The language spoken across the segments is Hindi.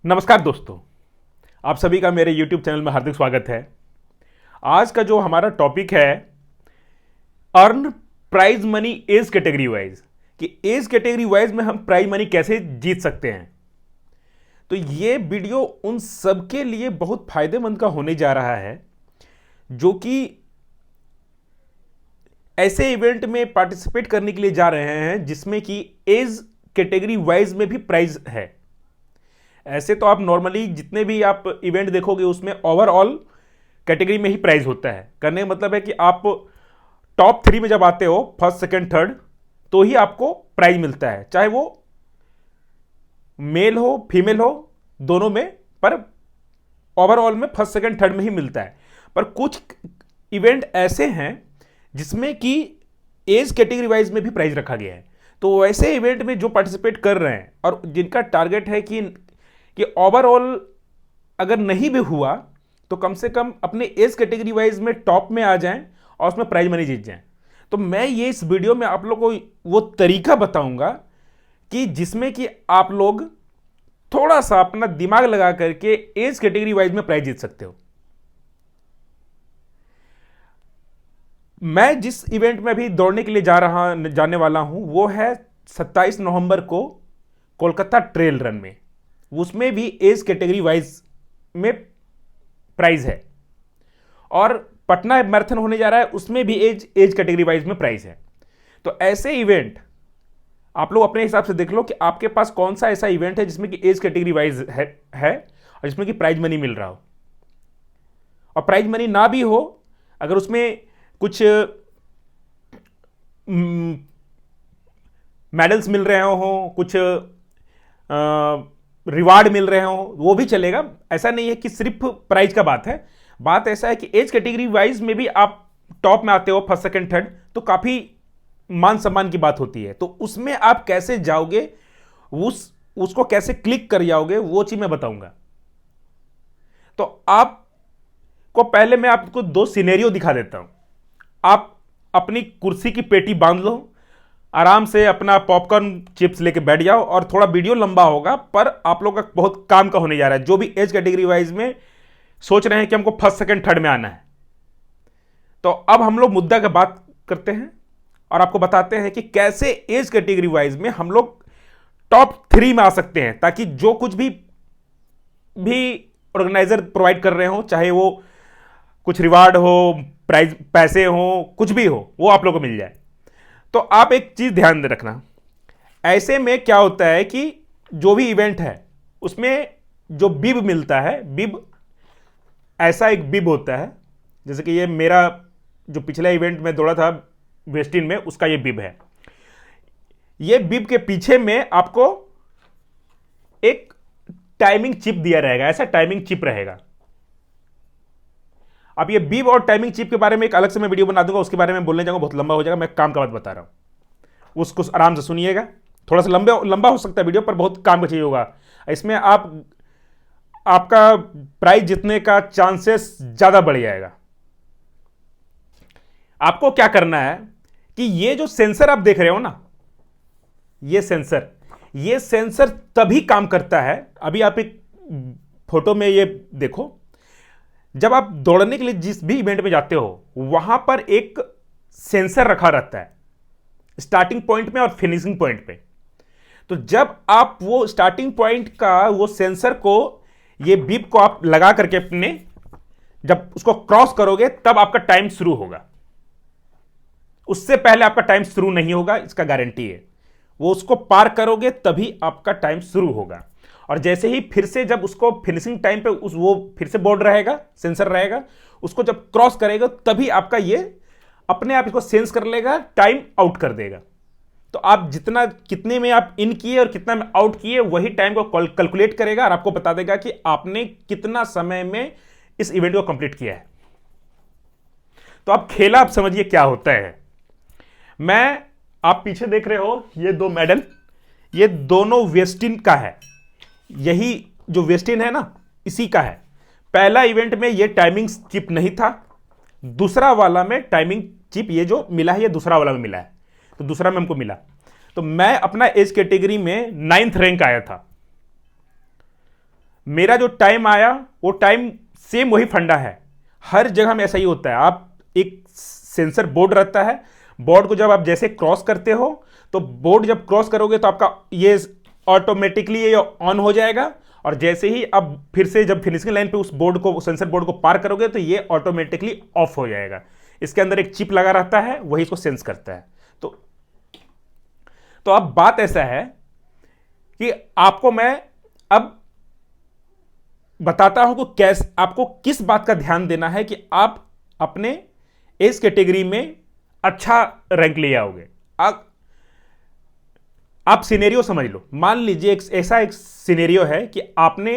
नमस्कार दोस्तों, आप सभी का मेरे YouTube चैनल में हार्दिक स्वागत है। आज का जो हमारा टॉपिक है earn prize money age category wise, कि एज कैटेगरी वाइज में हम प्राइज मनी कैसे जीत सकते हैं। तो ये वीडियो उन सबके लिए बहुत फायदेमंद का होने जा रहा है जो कि ऐसे इवेंट में पार्टिसिपेट करने के लिए जा रहे हैं जिसमें कि एज कैटेगरी वाइज में भी प्राइज है। ऐसे तो आप नॉर्मली जितने भी आप इवेंट देखोगे उसमें ओवरऑल कैटेगरी में ही प्राइज होता है। करने का मतलब है कि आप टॉप 3 में जब आते हो, फर्स्ट सेकंड थर्ड, तो ही आपको प्राइज मिलता है, चाहे वो मेल हो फीमेल हो, दोनों में, पर ओवरऑल में फर्स्ट सेकंड थर्ड में ही मिलता है। पर कुछ इवेंट ऐसे हैं जिसमें कि एज कैटेगरी वाइज में भी प्राइज रखा गया है। तो वैसे इवेंट में जो पार्टिसिपेट कर रहे हैं और जिनका टारगेट है कि ओवरऑल अगर नहीं भी हुआ तो कम से कम अपने एज कैटेगरी वाइज में टॉप में आ जाएं और उसमें प्राइज मनी जीत जाएं, तो मैं ये इस वीडियो में आप लोगों को वो तरीका बताऊंगा कि जिसमें कि आप लोग थोड़ा सा अपना दिमाग लगा करके एज कैटेगरी वाइज में प्राइज जीत सकते हो। मैं जिस इवेंट में भी दौड़ने के लिए जाने वाला हूं वो है 27 नवंबर को कोलकाता ट्रेल रन में। उसमें भी एज कैटेगरी वाइज में प्राइज है, और पटना मैराथन होने जा रहा है, उसमें भी एज कैटेगरी वाइज में प्राइज है। तो ऐसे इवेंट आप लोग अपने हिसाब से देख लो कि आपके पास कौन सा ऐसा इवेंट है जिसमें कि एज कैटेगरी वाइज है और जिसमें कि प्राइज मनी मिल रहा हो। और प्राइज मनी ना भी हो, अगर उसमें कुछ मेडल्स मिल रहे हो, कुछ रिवार्ड मिल रहे हो, वो भी चलेगा। ऐसा नहीं है कि सिर्फ प्राइज का बात है। बात ऐसा है कि एज कैटेगरी वाइज में भी आप टॉप में आते हो, फर्स्ट सेकंड थर्ड, तो काफी मान सम्मान की बात होती है। तो उसमें आप कैसे जाओगे, उसको कैसे क्लिक कर जाओगे, वो चीज मैं बताऊंगा। तो आपको पहले मैं आपको 2 सिनेरियो दिखा देता हूं। आप अपनी कुर्सी की पेटी बांध लो, आराम से अपना पॉपकॉर्न चिप्स लेके बैठ जाओ, और थोड़ा वीडियो लंबा होगा पर आप लोग का बहुत काम का होने जा रहा है। जो भी एज कैटेगरी वाइज में सोच रहे हैं कि हमको फर्स्ट सेकंड थर्ड में आना है, तो अब हम लोग मुद्दा की बात करते हैं और आपको बताते हैं कि कैसे एज कैटेगरी वाइज में हम लोग टॉप 3 में आ सकते हैं, ताकि जो कुछ भी ऑर्गेनाइजर प्रोवाइड कर रहे हो, चाहे वो कुछ रिवार्ड हो, प्राइज पैसे हो, कुछ भी हो, वो आप लोग को मिल जाए। तो आप एक चीज ध्यान दे रखना, ऐसे में क्या होता है कि जो भी इवेंट है उसमें जो बिब मिलता है, बिब ऐसा एक बिब होता है, जैसे कि ये मेरा जो पिछला इवेंट में दौड़ा था वेस्टिन में, उसका ये बिब है। ये बिब के पीछे में आपको एक टाइमिंग चिप दिया रहेगा, ऐसा टाइमिंग चिप रहेगा। अब ये बीब और टाइमिंग चिप के बारे में एक अलग से मैं वीडियो बना दूंगा, उसके बारे में बोलने जाऊंगा बहुत लंबा हो जाएगा। मैं काम का बात बता रहा हूं, उसको आराम से सुनिएगा। थोड़ा सा लंबा हो सकता है वीडियो, पर बहुत काम का चाहिए होगा। इसमें आपका प्राइस जीतने का चांसेस ज्यादा बढ़ जाएगा। आपको क्या करना है कि ये जो सेंसर आप देख रहे हो ना, ये सेंसर तभी काम करता है। अभी आप एक फोटो में ये देखो, जब आप दौड़ने के लिए जिस भी इवेंट में जाते हो वहां पर एक सेंसर रखा रहता है स्टार्टिंग पॉइंट में और फिनिशिंग पॉइंट पे। तो जब आप वो स्टार्टिंग पॉइंट का वो सेंसर को, ये बीप को आप लगा करके अपने, जब उसको क्रॉस करोगे तब आपका टाइम शुरू होगा। उससे पहले आपका टाइम शुरू नहीं होगा, इसका गारंटी है। वो उसको पार करोगे तभी आपका टाइम शुरू होगा। और जैसे ही फिर से जब उसको फिनिशिंग टाइम पे वो फिर से बोर्ड रहेगा, सेंसर रहेगा, उसको जब क्रॉस करेगा तभी आपका ये अपने आप इसको सेंस कर लेगा, टाइम आउट कर देगा। तो आप कितने में आप इन किए और कितना में आउट किए, वही टाइम को कैलकुलेट करेगा और आपको बता देगा कि आपने कितना समय में इस इवेंट को कंप्लीट किया है। तो आप खेला, आप समझिए क्या होता है। आप पीछे देख रहे हो ये 2 मेडल, ये दोनों वेस्टिन का है। यही जो वेस्टिन है ना, इसी का है। पहला इवेंट में ये टाइमिंग चिप नहीं था, दूसरा वाला में टाइमिंग चिप ये जो मिला है, ये दूसरा वाला में मिला है। तो दूसरा में हमको मिला। तो मैं अपना एज कैटेगरी में 9th रैंक आया था। मेरा जो टाइम आया वो टाइम सेम वही फंडा है, हर जगह में ऐसा ही होता है। आप एक सेंसर बोर्ड रहता है, बोर्ड को जब आप जैसे क्रॉस करते हो तो बोर्ड जब क्रॉस करोगे तो आपका ये ऑटोमेटिकली ये ऑन हो जाएगा, और जैसे ही अब फिर से जब फिनिशिंग लाइन पे उस बोर्ड को, सेंसर बोर्ड को पार करोगे तो ये ऑटोमेटिकली ऑफ हो जाएगा। इसके अंदर एक चिप लगा रहता है, वही इसको सेंस करता है। तो अब बात ऐसा है कि आपको मैं अब बताता हूं कि कैसे आपको किस बात का ध्यान देना है कि आप अपने एज कैटेगरी में अच्छा रैंक ले आओगे। आप सिनेरियो समझ लो, मान लीजिए ऐसा एक सिनेरियो है कि आपने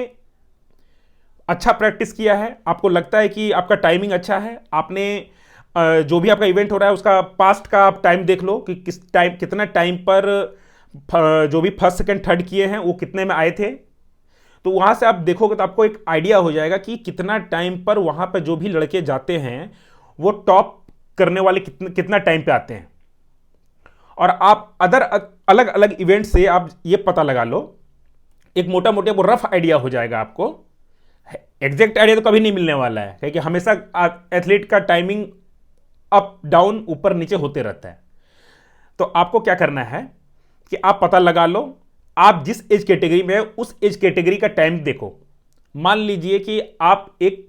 अच्छा प्रैक्टिस किया है, आपको लगता है कि आपका टाइमिंग अच्छा है, आपने जो भी आपका इवेंट हो रहा है उसका पास्ट का आप टाइम देख लो कि कितना टाइम पर जो भी फर्स्ट सेकंड थर्ड किए हैं वो कितने में आए थे। तो वहां से आप देखोगे तो आपको एक आइडिया हो जाएगा कि कितना टाइम पर वहां पर जो भी लड़के जाते हैं वो टॉप करने वाले कितना टाइम पे आते हैं। और आप अलग अलग इवेंट से आप ये पता लगा लो, एक मोटा मोटा वो रफ आइडिया हो जाएगा आपको। एग्जैक्ट आइडिया तो कभी नहीं मिलने वाला है, क्योंकि हमेशा एथलीट का टाइमिंग अप डाउन ऊपर नीचे होते रहता है। तो आपको क्या करना है कि आप पता लगा लो, आप जिस एज कैटेगरी में है उस एज कैटेगरी का टाइम देखो। मान लीजिए कि आप एक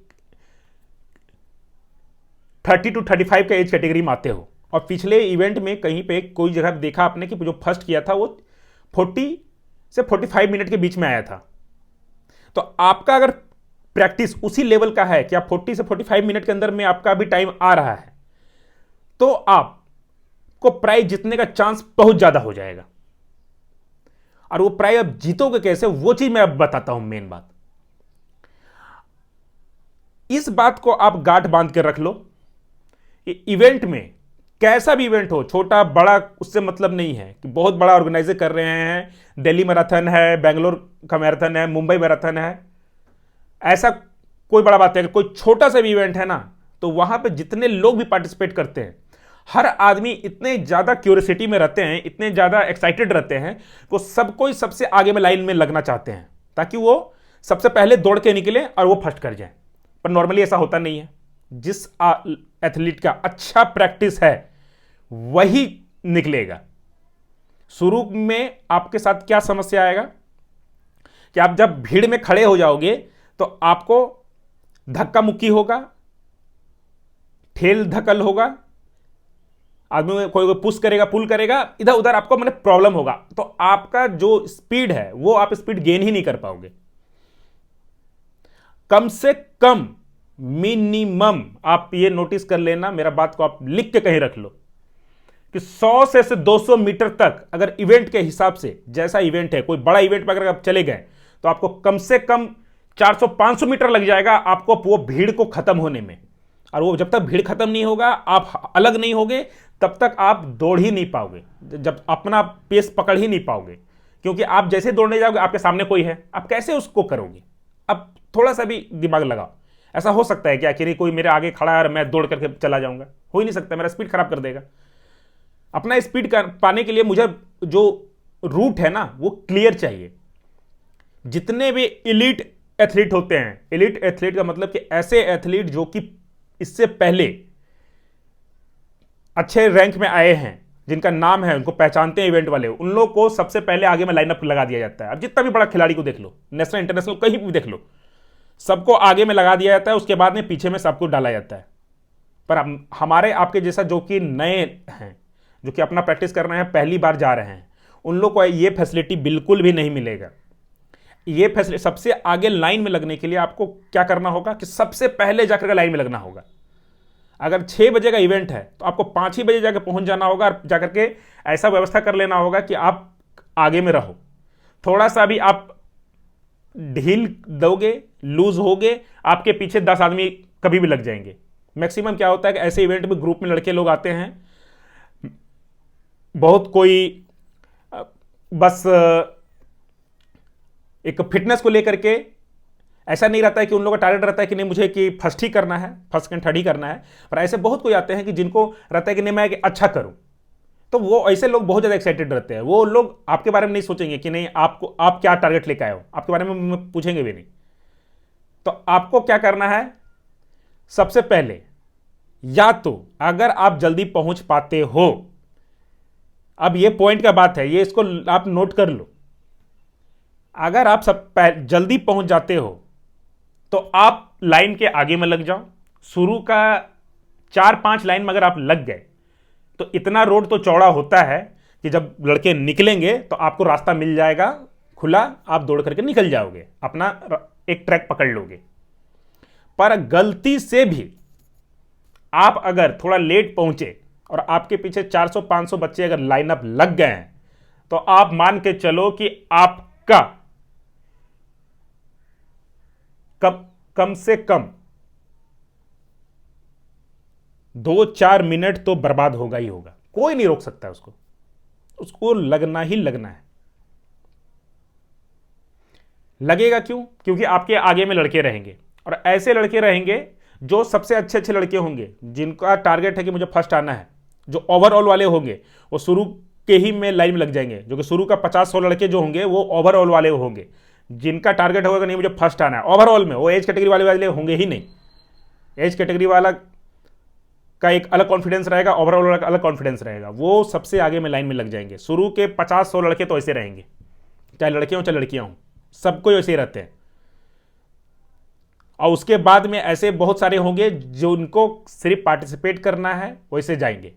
30 to 35 का एज कैटेगरी में आते हो, और पिछले इवेंट में कहीं पे कोई जगह देखा आपने कि जो फर्स्ट किया था वो 40 से 45 मिनट के बीच में आया था। तो आपका अगर प्रैक्टिस उसी लेवल का है कि आप 40 से 45 मिनट के अंदर में आपका भी टाइम आ रहा है, तो आपको प्राइज जीतने का चांस बहुत ज्यादा हो जाएगा। और वो प्राइज आप जीतोगे कैसे, वो चीज मैं अब बताता हूं। मेन बात, इस बात को आप गांठ बांध के रख लो, इवेंट में कैसा भी इवेंट हो, छोटा बड़ा उससे मतलब नहीं है कि बहुत बड़ा ऑर्गेनाइजर कर रहे हैं, दिल्ली मैराथन है, बेंगलोर का मैराथन है, मुंबई मैराथन है, ऐसा कोई बड़ा बात है। कोई छोटा सा भी इवेंट है ना, तो वहां पे जितने लोग भी पार्टिसिपेट करते हैं, हर आदमी इतने ज्यादा क्यूरियोसिटी में रहते हैं, इतने ज्यादा एक्साइटेड रहते हैं कि सब कोई सबसे आगे में लाइन में लगना चाहते हैं ताकि वो सबसे पहले दौड़ के निकले और वो फर्स्ट कर जाए। पर नॉर्मली ऐसा होता नहीं है। जिस एथलीट का अच्छा प्रैक्टिस है वही निकलेगा। शुरू में आपके साथ क्या समस्या आएगा कि आप जब भीड़ में खड़े हो जाओगे तो आपको धक्का मुक्की होगा, ठेल धकल होगा, आदमी कोई पुश करेगा, पुल करेगा, इधर उधर आपको मैंने प्रॉब्लम होगा। तो आपका जो स्पीड है वो आप स्पीड गेन ही नहीं कर पाओगे। कम से कम मिनिमम आप ये नोटिस कर लेना, मेरा बात को आप लिख के कहीं रख लो कि 100 से 200 मीटर तक अगर इवेंट के हिसाब से, जैसा इवेंट है, कोई बड़ा इवेंट में अगर आप चले गए तो आपको कम से कम 400-500 मीटर लग जाएगा आपको वो भीड़ को खत्म होने में। और वो जब तक भीड़ खत्म नहीं होगा, आप अलग नहीं होगे, तब तक आप दौड़ ही नहीं पाओगे, जब अपना पेस पकड़ ही नहीं पाओगे। क्योंकि आप जैसे दौड़ने जाओगे आपके सामने कोई है, आप कैसे उसको करोगे। अब थोड़ा सा भी दिमाग लगाओ। ऐसा हो सकता है क्या कि कोई मेरे आगे खड़ा है और मैं दौड़ करके चला जाऊंगा? हो ही नहीं सकता, मेरा स्पीड खराब कर देगा। अपना स्पीड पाने के लिए मुझे जो रूट है ना वो क्लियर चाहिए। जितने भी एलीट एथलीट होते हैं, एलीट एथलीट का मतलब कि ऐसे एथलीट जो कि इससे पहले अच्छे रैंक में आए हैं, जिनका नाम है, उनको पहचानते हैं इवेंट वाले, उन लोग को सबसे पहले आगे में लाइनअप लगा दिया जाता है। अब जितना भी बड़ा खिलाड़ी को देख लो, नेशनल इंटरनेशनल कहीं भी देख लो, सबको आगे में लगा दिया जाता है, उसके बाद में पीछे में सबको डाला जाता है। पर हमारे आपके जैसा जो कि नए हैं, जो कि अपना प्रैक्टिस कर रहे हैं, पहली बार जा रहे हैं, उन लोग को ये फैसिलिटी बिल्कुल भी नहीं मिलेगा। ये फैसिलिटी, सबसे आगे लाइन में लगने के लिए आपको क्या करना होगा कि सबसे पहले जाकर लाइन में लगना होगा। अगर 6 बजे का इवेंट है तो आपको 5 ही बजे जाकर पहुंच जाना होगा और जाकर के ऐसा व्यवस्था कर लेना होगा कि आप आगे में रहो। थोड़ा सा भी आप ढील दोगे, लूज होगे, आपके पीछे 10 आदमी कभी भी लग जाएंगे। मैक्सिमम क्या होता है कि ऐसे इवेंट में ग्रुप में लड़के लोग आते हैं, बहुत कोई बस एक फिटनेस को लेकर के, ऐसा नहीं रहता है कि उन लोगों का टारगेट रहता है कि नहीं मुझे कि फर्स्ट ही करना है, फर्स्ट सेकंड थर्ड ही करना है। पर ऐसे बहुत कोई आते हैं कि जिनको रहता है कि नहीं मैं अच्छा करूं, तो वो ऐसे लोग बहुत ज़्यादा एक्साइटेड रहते हैं। वो लोग आपके बारे में नहीं सोचेंगे कि नहीं आपको, आप क्या टारगेट लेकर आए हो, आपके बारे में पूछेंगे भी नहीं। तो आपको क्या करना है, सबसे पहले या तो अगर आप जल्दी पहुंच पाते हो, अब ये पॉइंट का बात है, ये इसको आप नोट कर लो, अगर आप जल्दी पहुंच जाते हो तो आप लाइन के आगे में लग जाओ। शुरू का 4-5 लाइन में अगर आप लग गए तो इतना रोड तो चौड़ा होता है कि जब लड़के निकलेंगे तो आपको रास्ता मिल जाएगा खुला, आप दौड़ करके निकल जाओगे, अपना एक ट्रैक पकड़ लोगे। पर गलती से भी आप अगर थोड़ा लेट पहुंचे और आपके पीछे 400-500 बच्चे अगर लाइनअप लग गए हैं तो आप मान के चलो कि आपका कम से कम 2-4 मिनट तो बर्बाद होगा ही होगा। कोई नहीं रोक सकता उसको लगना ही लगना है। लगेगा क्यों? क्योंकि आपके आगे में लड़के रहेंगे और ऐसे लड़के रहेंगे जो सबसे अच्छे अच्छे लड़के होंगे, जिनका टारगेट है कि मुझे फर्स्ट आना है। जो ओवरऑल वाले होंगे वो शुरू के ही में लाइन में लग जाएंगे, जो कि शुरू का 50-100 लड़के जो होंगे वो ओवरऑल वाले होंगे, जिनका टारगेट होगा नहीं मुझे फर्स्ट आना है ओवरऑल में। वो एज कैटेगरी वाले होंगे ही नहीं। एज कैटेगरी वाला का एक अलग कॉन्फिडेंस रहेगा, ओवरऑल वाला का अलग कॉन्फिडेंस रहेगा। वो सबसे आगे में लाइन में लग जाएंगे। शुरू के 50-100 लड़के तो ऐसे रहेंगे, चाहे लड़के हों चाहे लड़कियां हों, सबको ऐसे ही रहते हैं। और उसके बाद में ऐसे बहुत सारे होंगे जो उनको सिर्फ पार्टिसिपेट करना है, वैसे जाएंगे।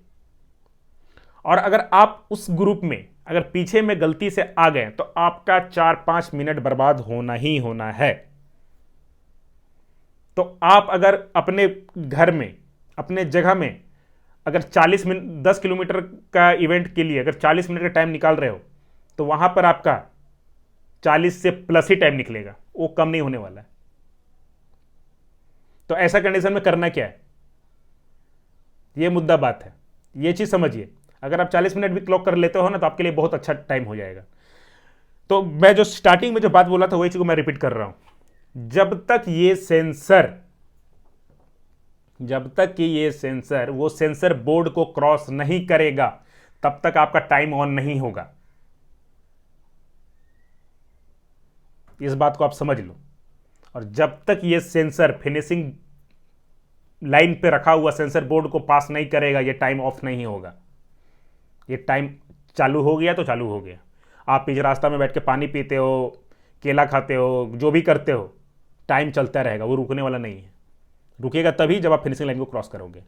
और अगर आप उस ग्रुप में अगर पीछे में गलती से आ गए तो आपका 4-5 मिनट बर्बाद होना ही होना है। तो आप अगर अपने घर में, अपने जगह में अगर 40 मिनट 10 किलोमीटर का इवेंट के लिए अगर 40 मिनट का टाइम निकाल रहे हो तो वहां पर आपका 40 से प्लस ही टाइम निकलेगा, वो कम नहीं होने वाला है। तो ऐसा कंडीशन में करना क्या है, ये मुद्दा बात है, ये चीज समझिए। अगर आप 40 मिनट भी क्लॉक कर लेते हो ना तो आपके लिए बहुत अच्छा टाइम हो जाएगा। तो मैं जो स्टार्टिंग में जो बात बोला था वही चीज को मैं रिपीट कर रहा हूं। जब तक कि ये सेंसर वो सेंसर बोर्ड को क्रॉस नहीं करेगा तब तक आपका टाइम ऑन नहीं होगा। इस बात को आप समझ लो। और जब तक ये सेंसर फिनिशिंग लाइन पे रखा हुआ सेंसर बोर्ड को पास नहीं करेगा, ये टाइम ऑफ नहीं होगा। ये टाइम चालू हो गया तो चालू हो गया। आप पीछे रास्ता में बैठ के पानी पीते हो, केला खाते हो, जो भी करते हो, टाइम चलता रहेगा, वो रुकने वाला नहीं है। रुकेगा तभी जब आप फिनिशिंग लाइन को क्रॉस करोगे।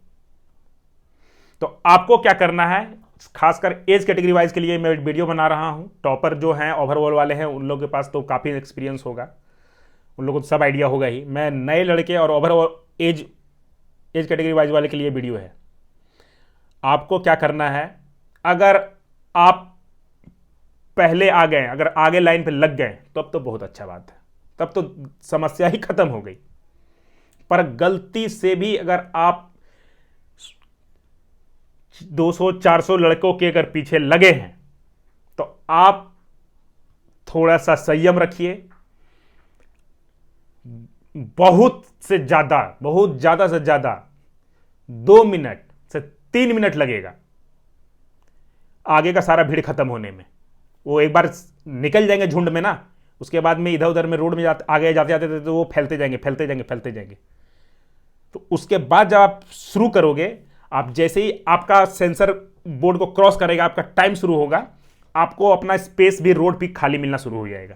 तो आपको क्या करना है, खासकर एज कैटेगरी वाइज के लिए मैं वीडियो बना रहा हूं। टॉपर जो हैं, ओवरऑल वाले हैं, उन लोगों के पास तो काफ़ी एक्सपीरियंस होगा, उन लोगों को सब आइडिया होगा ही। मैं नए लड़के और ओवरऑल एज कैटेगरी वाइज वाले के लिए वीडियो है। आपको क्या करना है, अगर आप पहले आ गए, अगर आगे लाइन पे लग गए तब तो बहुत अच्छा बात है, तब तो समस्या ही खत्म हो गई। पर गलती से भी अगर आप 200-400 लड़कों के अगर पीछे लगे हैं तो आप थोड़ा सा संयम रखिए। बहुत ज्यादा से ज्यादा 2 मिनट से 3 मिनट लगेगा आगे का सारा भीड़ खत्म होने में। वो एक बार निकल जाएंगे झुंड में ना, उसके बाद में इधर उधर में रोड में आगे जाते तो वो फैलते जाएंगे। तो उसके बाद जब आप शुरू करोगे, आप जैसे ही आपका सेंसर बोर्ड को क्रॉस करेगा, आपका टाइम शुरू होगा, आपको अपना स्पेस भी रोड पे खाली मिलना शुरू हो जाएगा।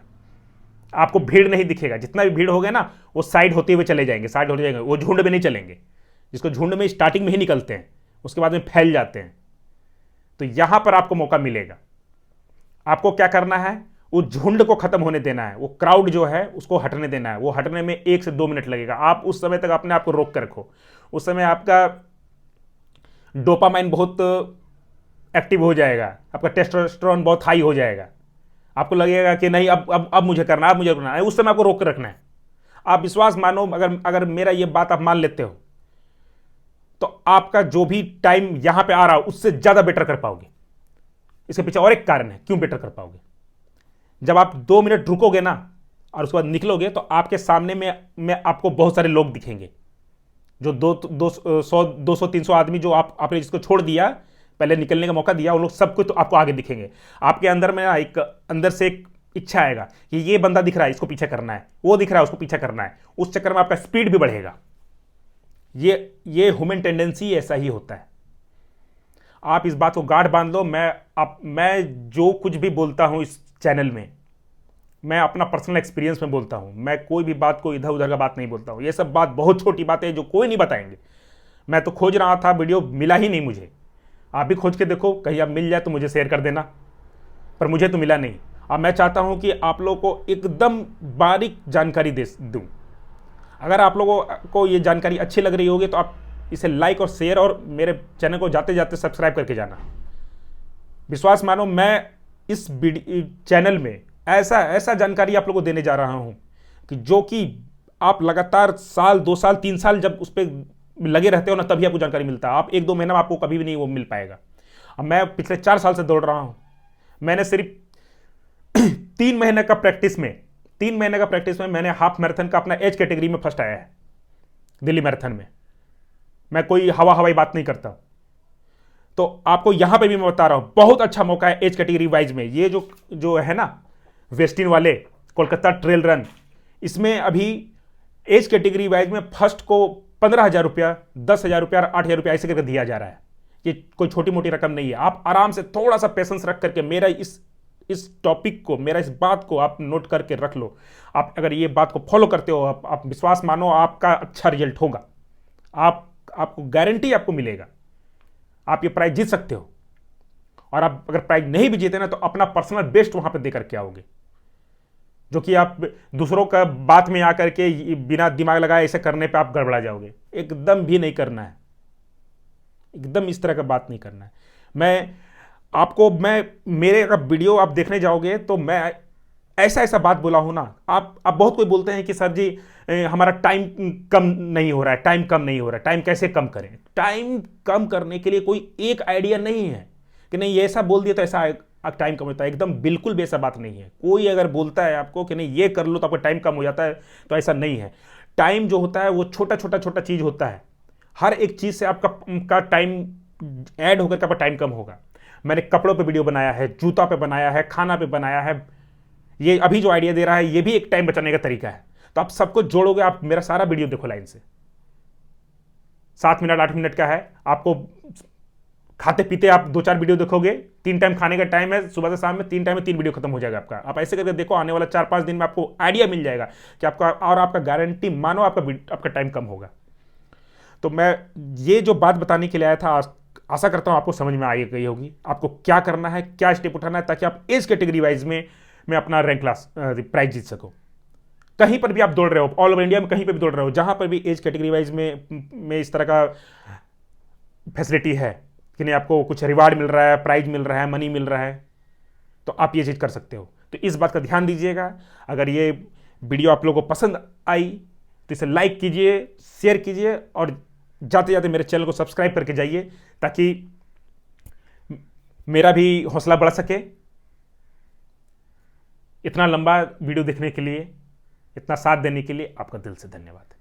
आपको भीड़ नहीं दिखेगा, जितना भी भीड़ हो गया ना वो साइड होते हुए चले जाएंगे, वो झुंड में नहीं चलेंगे। जिसको झुंड में स्टार्टिंग में ही निकलते हैं, उसके बाद में फैल जाते हैं। तो यहां पर आपको मौका मिलेगा। आपको क्या करना है, उस झुंड को खत्म होने देना है, वो क्राउड जो है उसको हटने देना है। वो हटने में 1 से 2 मिनट लगेगा। आप उस समय तक अपने आप को रोक कर रखो। उस समय आपका डोपामाइन बहुत एक्टिव हो जाएगा, आपका टेस्टोस्टेरोन बहुत हाई हो जाएगा। आपको लगेगा कि नहीं अब मुझे करना है, उस समय आपको रोक कर रखना है। आप विश्वास मानो, अगर मेरा ये बात आप मान लेते हो तो आपका जो भी टाइम यहां पे आ रहा है उससे ज्यादा बेटर कर पाओगे। इसके पीछे और एक कारण है क्यों बेटर कर पाओगे। जब आप 2 मिनट रुकोगे ना और उसके बाद निकलोगे तो आपके सामने में आपको बहुत सारे लोग दिखेंगे, जो 200-300 आदमी जो आपने जिसको छोड़ दिया, पहले निकलने का मौका दिया, उन लोग सबको तो आपको आगे दिखेंगे। आपके अंदर में एक अंदर से एक इच्छा आएगा कि ये बंदा दिख रहा है, इसको पीछे करना है, वो दिख रहा है, उसको पीछे करना है, उस चक्कर में आपका स्पीड भी बढ़ेगा। ये ह्यूमन टेंडेंसी ऐसा ही होता है। आप इस बात को गाढ़ बांध लो। मैं जो कुछ भी बोलता हूं इस चैनल में, मैं अपना पर्सनल एक्सपीरियंस में बोलता हूं। मैं कोई भी बात को इधर उधर का बात नहीं बोलता हूं। ये सब बात बहुत छोटी बातें हैं जो कोई नहीं बताएंगे। मैं तो खोज रहा था, वीडियो मिला ही नहीं मुझे। आप भी खोज के देखो, कहीं आप मिल जाए तो मुझे शेयर कर देना, पर मुझे तो मिला नहीं। अब मैं चाहता हूं कि आप लोगों को एकदम बारीक जानकारी दे दूं। अगर आप लोगों को ये जानकारी अच्छी लग रही होगी तो आप इसे लाइक और शेयर और मेरे चैनल को जाते जाते सब्सक्राइब करके जाना। विश्वास मानो, मैं इस चैनल में ऐसा जानकारी आप लोगों को देने जा रहा हूं कि जो कि आप लगातार साल 2 साल 3 साल जब उस पर लगे रहते हो ना, तभी आपको जानकारी मिलता है। आप 1-2 महीना में आपको कभी भी नहीं वो मिल पाएगा। अब मैं पिछले 4 साल से दौड़ रहा हूं। मैंने सिर्फ 3 महीने का प्रैक्टिस में मैंने हाफ मैराथन का अपना एज कैटेगरी में फर्स्ट आया है, दिल्ली मैराथन में। मैं कोई हवाई बात नहीं करता। तो आपको यहां पे भी मैं बता रहा हूं, बहुत अच्छा मौका है एज कैटेगरी वाइज में। ये जो है ना वेस्टिन वाले कोलकाता ट्रेल रन, इसमें अभी एज कैटेगरी वाइज में फर्स्ट को 15,000 रुपया, 10,000 रुपया और 8,000 रुपया ऐसे करके दिया जा रहा है। ये कोई छोटी मोटी रकम नहीं है। आप आराम से थोड़ा सा पेशेंस रख करके मेरा इस टॉपिक को, मेरा इस बात को आप नोट करके रख लो। आप अगर ये बात को फॉलो करते हो, आप विश्वास मानो, आपका अच्छा रिजल्ट होगा। आपको गारंटी आपको मिलेगा। आप ये प्राइज जीत सकते हो। और आप अगर प्राइज नहीं भी जीते ना, तो अपना पर्सनल बेस्ट वहां पे दे करके आओगे। जो कि आप दूसरों का बात में आकर के बिना दिमाग लगाए ऐसे करने पे आप गड़बड़ा जाओगे। एकदम भी नहीं करना है, एकदम इस तरह का बात नहीं करना है। मैं मेरे अगर वीडियो आप देखने जाओगे तो मैं ऐसा बात बोला हूं ना। आप बहुत कोई बोलते हैं कि सर जी हमारा टाइम कम नहीं हो रहा है, टाइम कैसे कम करें। टाइम कम करने के लिए कोई एक आइडिया नहीं है कि नहीं ये ऐसा बोल दिया तो ऐसा टाइम कम होता है। एकदम बिल्कुल भी ऐसा बात नहीं है। कोई अगर बोलता है आपको कि नहीं ये कर लो तो आपका टाइम कम हो जाता है, तो ऐसा नहीं है। टाइम जो होता है वो छोटा चीज होता है। हर एक चीज से आपका टाइम ऐड होकर के आपका टाइम कम होगा। मैंने कपड़ों पे वीडियो बनाया है, जूता पे बनाया है, खाना पे बनाया है। ये अभी जो आइडिया दे रहा है ये भी एक टाइम बचाने का तरीका है। तो आप सबको जोड़ोगे, आप मेरा सारा वीडियो देखो लाइन से। 7 मिनट 8 मिनट का है। आपको खाते पीते आप 2-4 वीडियो देखोगे। 3 टाइम खाने का टाइम है, सुबह से शाम में 3 टाइम में 3 वीडियो खत्म हो जाएगा आपका। आप ऐसे करके देखो, आने वाला 4-5 दिन में आपको आइडिया मिल जाएगा कि आपका गारंटी मानो आपका टाइम कम होगा। तो मैं ये जो बात बताने के लिए आया था, आशा करता हूं आपको समझ में आई गई होगी। आपको क्या करना है, क्या स्टेप उठाना है, ताकि आप एज कैटेगरी वाइज में अपना रैंक क्लास प्राइज जीत सको। कहीं पर भी आप दौड़ रहे हो, ऑल ओवर इंडिया में कहीं पर भी दौड़ रहे हो, जहां पर भी एज कैटेगरी वाइज में इस तरह का फैसिलिटी है कि नहीं, आपको कुछ रिवार्ड मिल रहा है, प्राइज मिल रहा है, मनी मिल रहा है, तो आप ये चीज कर सकते हो। तो इस बात का ध्यान दीजिएगा। अगर ये वीडियो आप लोगों को पसंद आई तो इसे लाइक कीजिए, शेयर कीजिए और जाते जाते मेरे चैनल को सब्सक्राइब करके जाइए, ताकि मेरा भी हौसला बढ़ सके। इतना लंबा वीडियो देखने के लिए, इतना साथ देने के लिए आपका दिल से धन्यवाद।